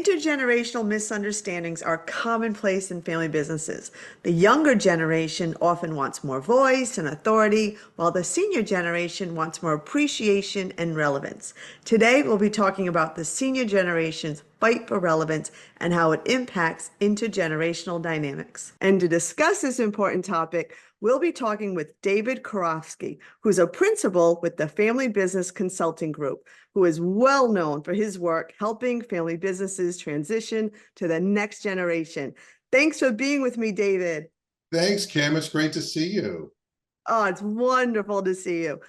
Intergenerational misunderstandings are commonplace in family businesses. The younger generation often wants more voice and authority, while the senior generation wants more appreciation and relevance. Today, we'll be talking about the senior generation's fight for relevance and how it impacts intergenerational dynamics. And to discuss this important topic, we'll be talking with David Karofsky, who's a principal with the Family Business Consulting Group, who is well known for his work helping family businesses transition to the next generation. Thanks for being with me, David. Thanks, Kim. It's great to see you. Oh, it's wonderful to see you.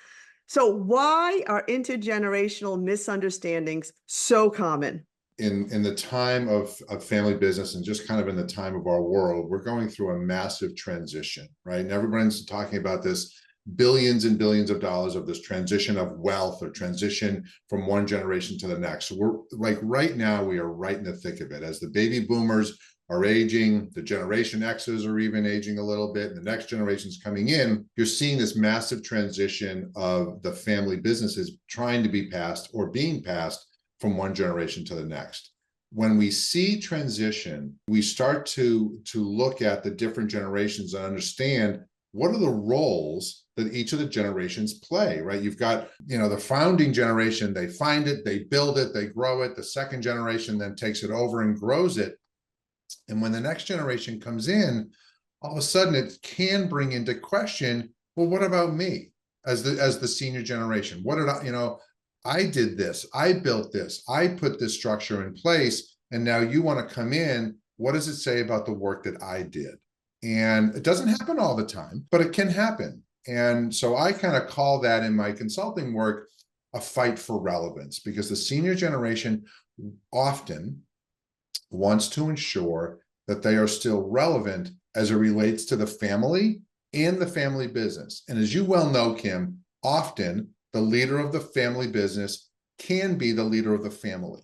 So why are intergenerational misunderstandings so common? In the time of family business and just kind of in the time of our world, we're going through a massive transition, right? And everyone's talking about this billions and billions of dollars of this transition of wealth or transition from one generation to the next. So we're like right now, we are right in the thick of it. As the baby boomers are aging, the Generation X's are even aging a little bit, and the next generation's coming in, you're seeing this massive transition of the family businesses trying to be passed or being passed from one generation to the next. When we see transition, we start to look at the different generations and understand what are the roles that each of the generations play, right? You've got, the founding generation, they find it, they build it, they grow it. The second generation then takes it over and grows it. And when the next generation comes in, all of a sudden it can bring into question, well, what about me as the senior generation? What did I did this, I built this, I put this structure in place, and now you want to come in. What does it say about the work that I did? And it doesn't happen all the time, but it can happen. And so I kind of call that in my consulting work a fight for relevance, because the senior generation often wants to ensure that they are still relevant as it relates to the family and the family business. And as you well know, Kim, often the leader of the family business can be the leader of the family.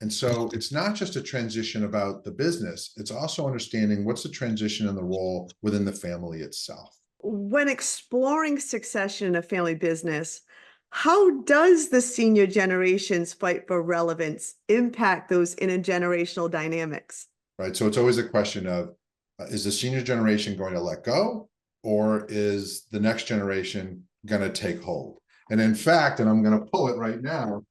And so it's not just a transition about the business, it's also understanding what's the transition and the role within the family itself. When exploring succession in a family business, how does the senior generation's fight for relevance impact those intergenerational dynamics? Right. So it's always a question of, is the senior generation going to let go, or is the next generation going to take hold? And in fact, and I'm going to pull it right now,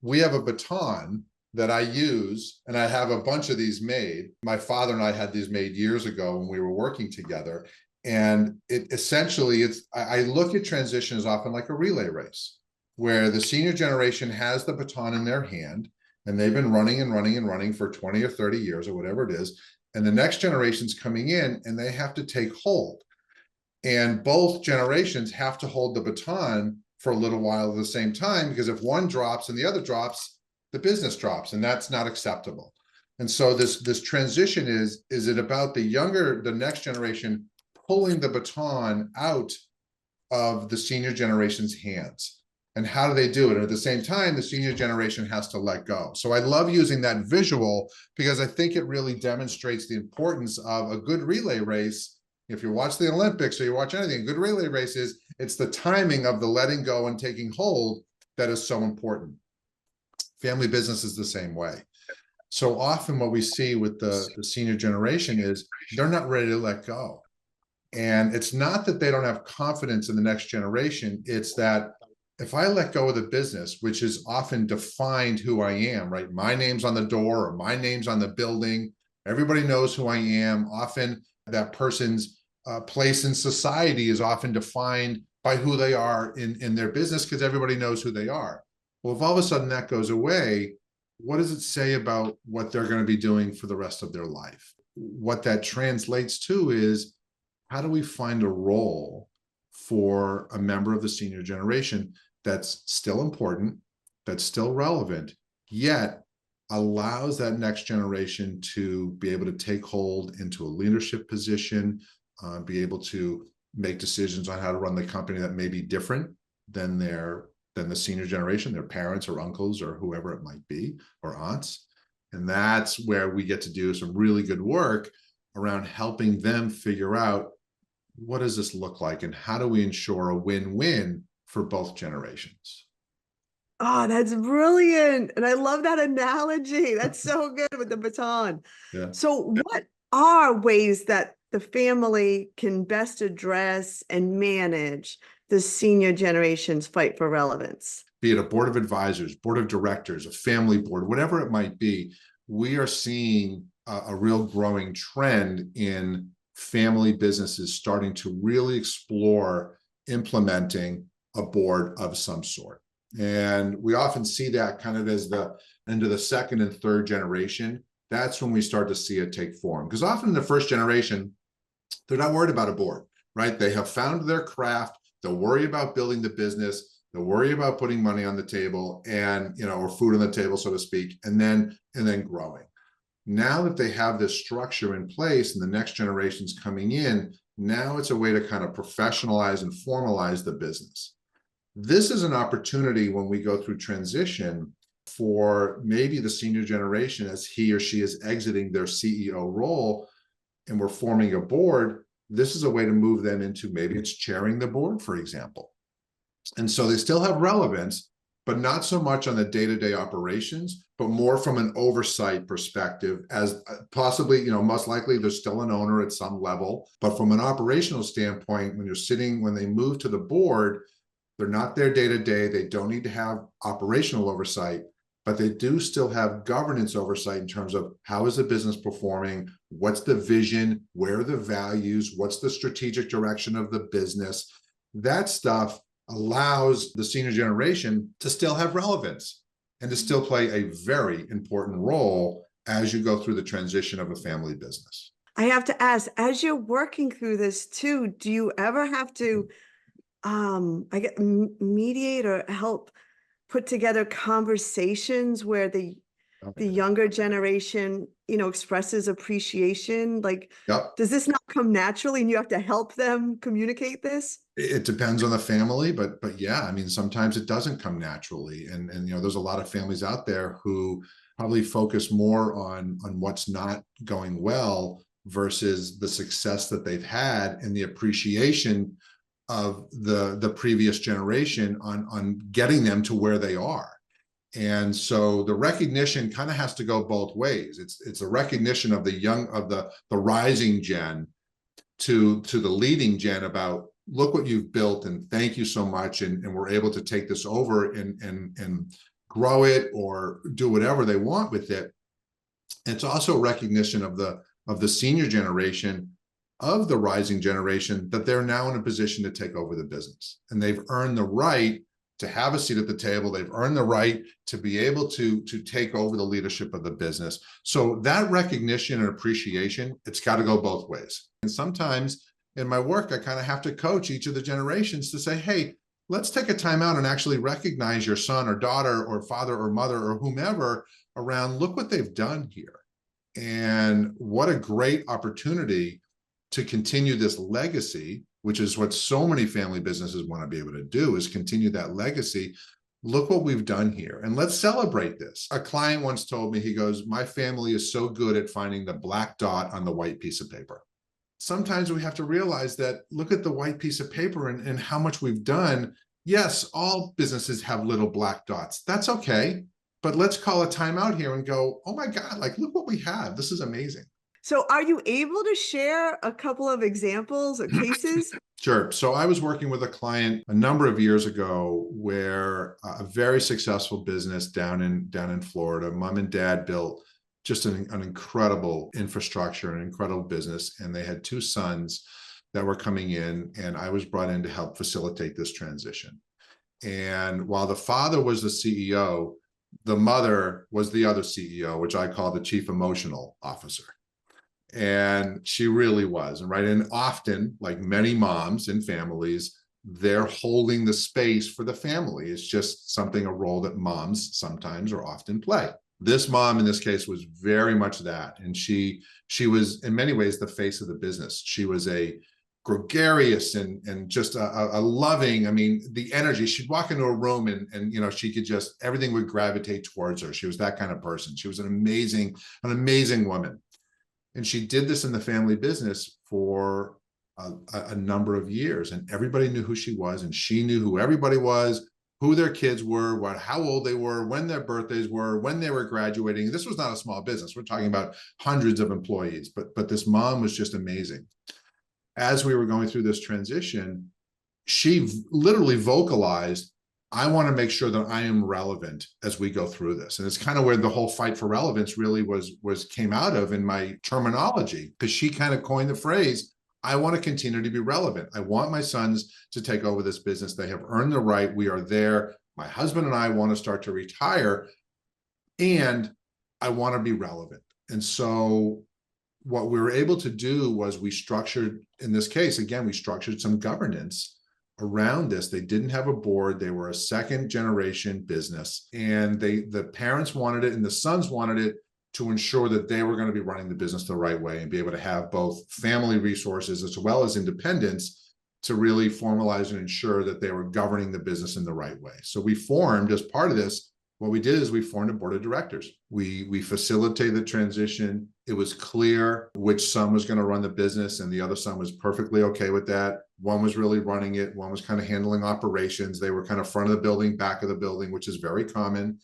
we have a baton that I use, and I have a bunch of these made. My father and I had these made years ago when we were working together. And it essentially, I look at transition as often like a relay race, where the senior generation has the baton in their hand, and they've been running and running and running for 20 or 30 years or whatever it is. And the next generation's coming in and they have to take hold. And both generations have to hold the baton for a little while at the same time, because if one drops and the other drops, the business drops, and that's not acceptable. And so this transition is it about the next generation pulling the baton out of the senior generation's hands? And how do they do it? And at the same time, the senior generation has to let go. So I love using that visual because I think it really demonstrates the importance of a good relay race. If you watch the Olympics or you watch anything, a good relay race it's the timing of the letting go and taking hold that is so important. Family business is the same way. So often what we see with the senior generation is they're not ready to let go. And it's not that they don't have confidence in the next generation. It's that if I let go of the business, which is often defined who I am, right? My name's on the door or my name's on the building. Everybody knows who I am. Often that person's place in society is often defined by who they are in their business, because everybody knows who they are. Well, if all of a sudden that goes away, what does it say about what they're going to be doing for the rest of their life? What that translates to is, how do we find a role for a member of the senior generation that's still important, that's still relevant, yet allows that next generation to be able to take hold into a leadership position, be able to make decisions on how to run the company that may be different than the senior generation, their parents or uncles or whoever it might be, or aunts. And that's where we get to do some really good work around helping them figure out, what does this look like and how do we ensure a win-win for both generations? Oh, that's brilliant. And I love that analogy. That's so good with the baton. Yeah. So, what are ways that the family can best address and manage the senior generation's fight for relevance? Be it a board of advisors, board of directors, a family board, whatever it might be, we are seeing a real growing trend in family businesses starting to really explore implementing a board of some sort. And we often see that kind of as the into the second and third generation. That's when we start to see it take form. Because often in the first generation, they're not worried about a board, right? They have found their craft. They'll worry about building the business. They'll worry about putting money on the table and, or food on the table, so to speak, and then growing. Now that they have this structure in place and the next generation's coming in, now it's a way to kind of professionalize and formalize the business. This is an opportunity when we go through transition for maybe the senior generation as he or she is exiting their CEO role and we're forming a board. This is a way to move them into maybe it's chairing the board, for example. And so they still have relevance, but not so much on the day-to-day operations, but more from an oversight perspective as possibly, most likely there's still an owner at some level, but from an operational standpoint, when they move to the board, they're not there day-to-day. They don't need to have operational oversight, but they do still have governance oversight in terms of how is the business performing, what's the vision, where are the values, what's the strategic direction of the business. That stuff allows the senior generation to still have relevance and to still play a very important role as you go through the transition of a family business. I have to ask, as you're working through this too, do you ever have to mediate or help put together conversations where the younger generation, expresses appreciation? Like, Yep. does this not come naturally and you have to help them communicate this? It depends on the family, but yeah, I mean, sometimes it doesn't come naturally. And there's a lot of families out there who probably focus more on what's not going well versus the success that they've had and the appreciation of the previous generation on getting them to where they are. And so the recognition kind of has to go both ways. It's a recognition of the rising gen to the leading gen about look what you've built and thank you so much, and we're able to take this over and grow it or do whatever they want with it. It's also recognition of the senior generation, of the rising generation, that they're now in a position to take over the business and they've earned the right to have a seat at the table. They've earned the right to be able to take over the leadership of the business. So that recognition and appreciation, it's got to go both ways. And sometimes in my work, I kind of have to coach each of the generations to say, hey, let's take a time out and actually recognize your son or daughter or father or mother or whomever around, look what they've done here. And what a great opportunity to continue this legacy, which is what so many family businesses want to be able to do, is continue that legacy. Look what we've done here and let's celebrate this. A client once told me, he goes, my family is so good at finding the black dot on the white piece of paper. Sometimes we have to realize that, look at the white piece of paper and how much we've done. Yes, all businesses have little black dots. That's okay. But let's call a timeout here and go, oh my God, like, look what we have. This is amazing. So are you able to share a couple of examples or cases? Sure. So I was working with a client a number of years ago where a very successful business down in Florida, mom and dad built just an incredible infrastructure, an incredible business. And they had two sons that were coming in, and I was brought in to help facilitate this transition. And while the father was the CEO, the mother was the other CEO, which I call the chief emotional officer. And she really was, right? And often, like many moms and families, they're holding the space for the family. It's just a role that moms sometimes or often play. This mom in this case was very much that. And she was in many ways the face of the business. She was a gregarious and just a loving, I mean, the energy, she'd walk into a room and she could just, everything would gravitate towards her. She was that kind of person. She was an amazing woman. And she did this in the family business for a number of years, and everybody knew who she was, and she knew who everybody was, who their kids were, how old they were, when their birthdays were, when they were graduating. This was not a small business. We're talking about hundreds of employees, but this mom was just amazing. As we were going through this transition, she literally vocalized, I want to make sure that I am relevant as we go through this. And it's kind of where the whole fight for relevance really came out of in my terminology, because she kind of coined the phrase, I want to continue to be relevant. I want my sons to take over this business. They have earned the right. We are there. My husband and I want to start to retire, and I want to be relevant. And so what we were able to do was we structured, in this case, again, we structured some governance around this. They didn't have a board. They were a second generation business, and the parents wanted it and the sons wanted it to ensure that they were going to be running the business the right way and be able to have both family resources as well as independence to really formalize and ensure that they were governing the business in the right way. So we formed, as part of this, what we did is we formed a board of directors. We facilitated the transition. It was clear which son was going to run the business, and the other son was perfectly okay with that. One was really running it. One was kind of handling operations. They were kind of front of the building, back of the building, which is very common.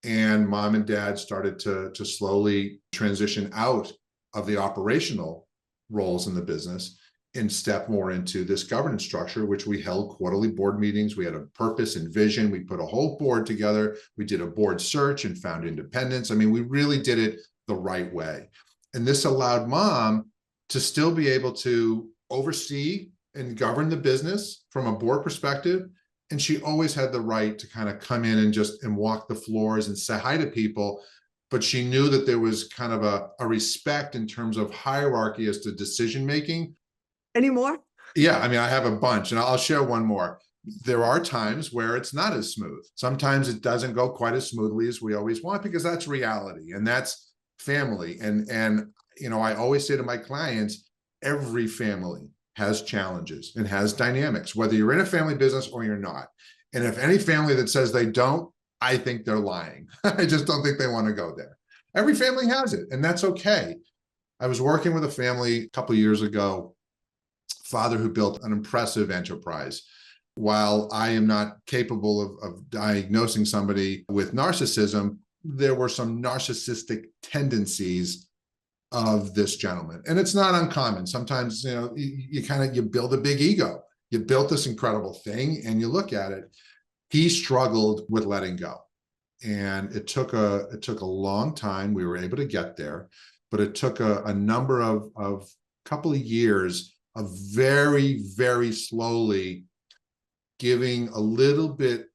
And mom and dad started to slowly transition out of the operational roles in the business and step more into this governance structure, which we held quarterly board meetings. We had a purpose and vision. We put a whole board together. We did a board search and found independence. I mean, we really did it the right way. And this allowed mom to still be able to oversee and govern the business from a board perspective. And she always had the right to kind of come in and walk the floors and say hi to people. But she knew that there was kind of a respect in terms of hierarchy as to decision-making. Any more? Yeah, I mean, I have a bunch, and I'll share one more. There are times where it's not as smooth. Sometimes it doesn't go quite as smoothly as we always want, because that's reality and that's family. And I always say to my clients, every family has challenges and has dynamics, whether you're in a family business or you're not. And if any family that says they don't, I think they're lying. I just don't think they want to go there. Every family has it, and that's okay. I was working with a family a couple of years ago, father who built an impressive enterprise. While I am not capable of diagnosing somebody with narcissism, there were some narcissistic tendencies of this gentleman. And it's not uncommon. Sometimes, you build a big ego. You built this incredible thing and you look at it. He struggled with letting go. And it took a long time. We were able to get there, but it took a number of couple of years of very, very slowly giving a little bit,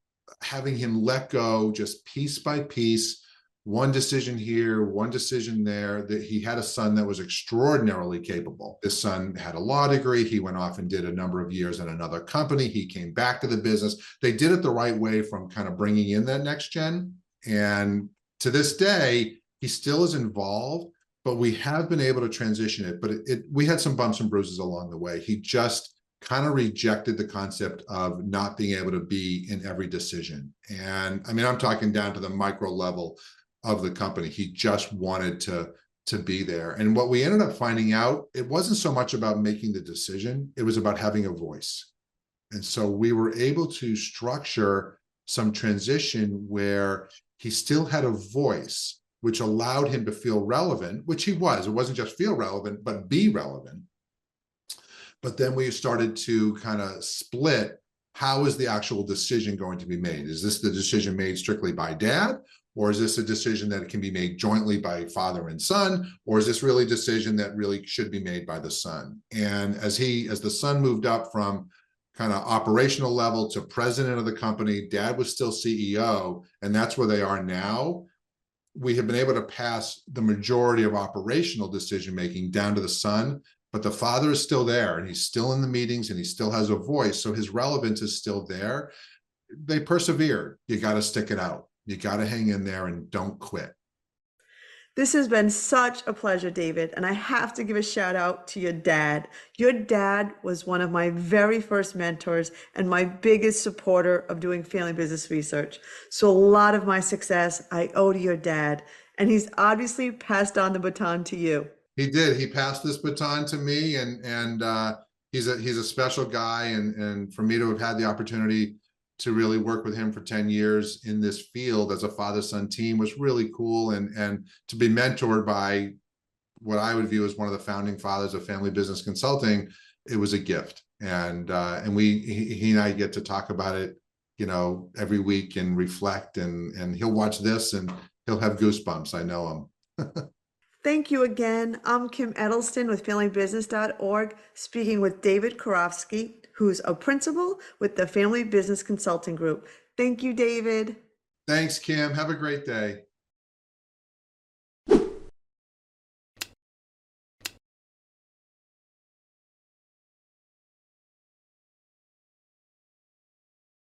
having him let go just piece by piece, one decision here, one decision there. That he had a son that was extraordinarily capable. This son had a law degree. He went off and did a number of years at another company. He came back to the business. They did it the right way from kind of bringing in that next gen. And to this day, he still is involved, but we have been able to transition it. But we had some bumps and bruises along the way. He just kind of rejected the concept of not being able to be in every decision. And I mean, I'm talking down to the micro level of the company. He just wanted to be there. And what we ended up finding out, it wasn't so much about making the decision, it was about having a voice. And so we were able to structure some transition where he still had a voice, which allowed him to feel relevant, which he was. It wasn't just feel relevant, but be relevant. But then we started to kind of split, how is the actual decision going to be made? Is this the decision made strictly by dad? Or is this a decision that can be made jointly by father and son? Or is this really a decision that really should be made by the son? And as the son moved up from kind of operational level to president of the company, dad was still CEO, and that's where they are now. We have been able to pass the majority of operational decision-making down to the son, but the father is still there, and he's still in the meetings, and he still has a voice. So his relevance is still there. They persevered. You got to stick it out. You got to hang in there and don't quit. This has been such a pleasure, David, and I have to give a shout out to your dad. Your dad was one of my very first mentors and my biggest supporter of doing family business research. So a lot of my success I owe to your dad, and he's obviously passed on the baton to you. He did. He passed this baton to me, and he's a special guy, and for me to have had the opportunity to really work with him for 10 years in this field as a father-son team was really cool. And to be mentored by what I would view as one of the founding fathers of family business consulting, it was a gift. And he and I get to talk about it, every week and reflect, and he'll watch this and he'll have goosebumps. I know him. Thank you again. I'm Kim Eddleston with FamilyBusiness.org, speaking with David Karofsky, who's a principal with the Family Business Consulting Group. Thank you, David. Thanks, Kim. Have a great day.